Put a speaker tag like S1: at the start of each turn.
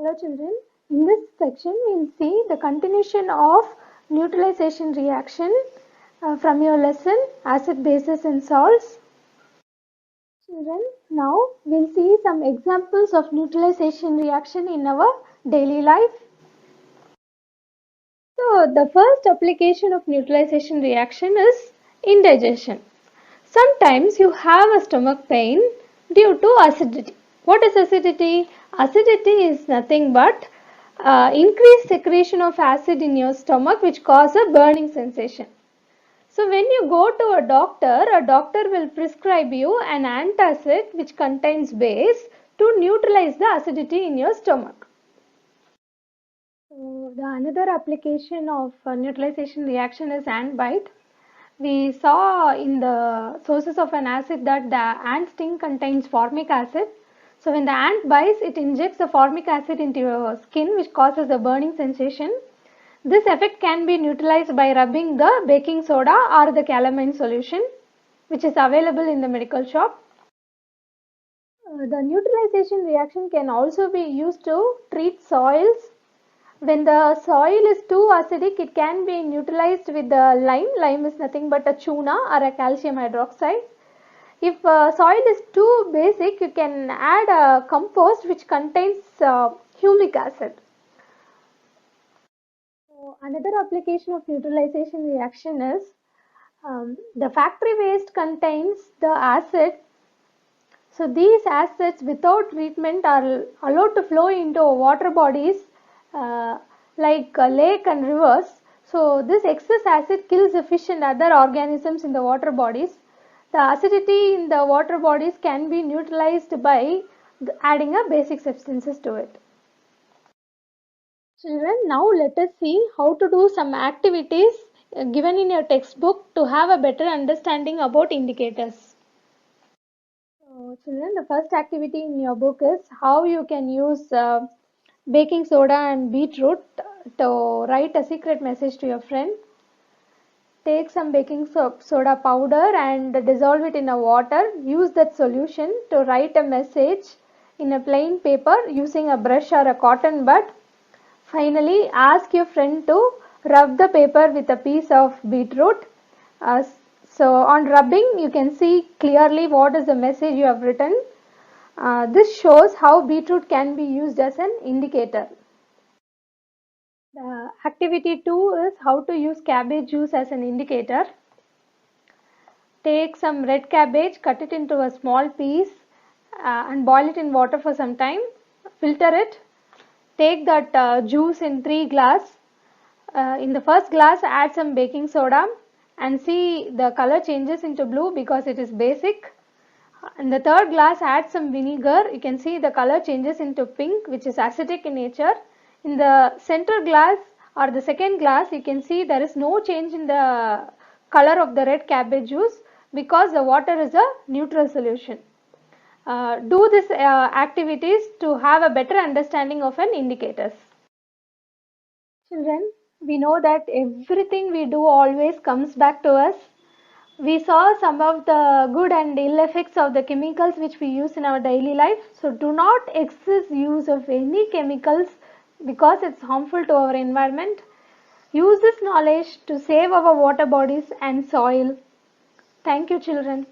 S1: Hello children, in this section we will see the continuation of neutralization reaction from your lesson acid, bases and salts. Children, now we will see some examples of neutralization reaction in our daily life. So the first application of neutralization reaction is indigestion. Sometimes you have a stomach pain due to acidity. What is acidity? Acidity is nothing but increased secretion of acid in your stomach which cause a burning sensation. So when you go to a doctor will prescribe you an antacid which contains base to neutralize the acidity in your stomach. So the another application of neutralization reaction is ant bite. We saw in the sources of an acid that the ant sting contains formic acid. So when the ant bites, it injects the formic acid into your skin which causes a burning sensation. This effect can be neutralized by rubbing the baking soda or the calamine solution which is available in the medical shop. The neutralization reaction can also be used to treat soils. When the soil is too acidic, it can be neutralized with the lime. Lime is nothing but a chuna or a calcium hydroxide. If soil is too basic, you can add a compost which contains humic acid. So another application of neutralization reaction is the factory waste contains the acid. So these acids without treatment are allowed to flow into water bodies like lake and rivers. So this excess acid kills the fish and other organisms in the water bodies. The acidity in the water bodies can be neutralized by adding a basic substances to it. Children, now let us see how to do some activities given in your textbook to have a better understanding about indicators. So, children, the first activity in your book is how you can use baking soda and beetroot to write a secret message to your friend. Take some baking soda powder and dissolve it in a water. Use that solution to write a message in a plain paper using a brush or a cotton bud. Finally, ask your friend to rub the paper with a piece of beetroot. So on rubbing, you can see clearly what is the message you have written. This shows how beetroot can be used as an indicator. The activity 2 is how to use cabbage juice as an indicator. Take some red cabbage, cut it into a small piece and boil it in water for some time. Filter it. Take that juice in 3 glasses. In the first glass, add some baking soda and see the color changes into blue because it is basic. In the third glass, add some vinegar. You can see the color changes into pink, which is acidic in nature. In the center glass or the second glass, you can see there is no change in the color of the red cabbage juice because the water is a neutral solution. Do this activities to have a better understanding of an indicators. Children, we know that everything we do always comes back to us. We saw some of the good and ill effects of the chemicals which we use in our daily life. So do not excess use of any chemicals because it's harmful to our environment. Use this knowledge to save our water bodies and soil. Thank you, children.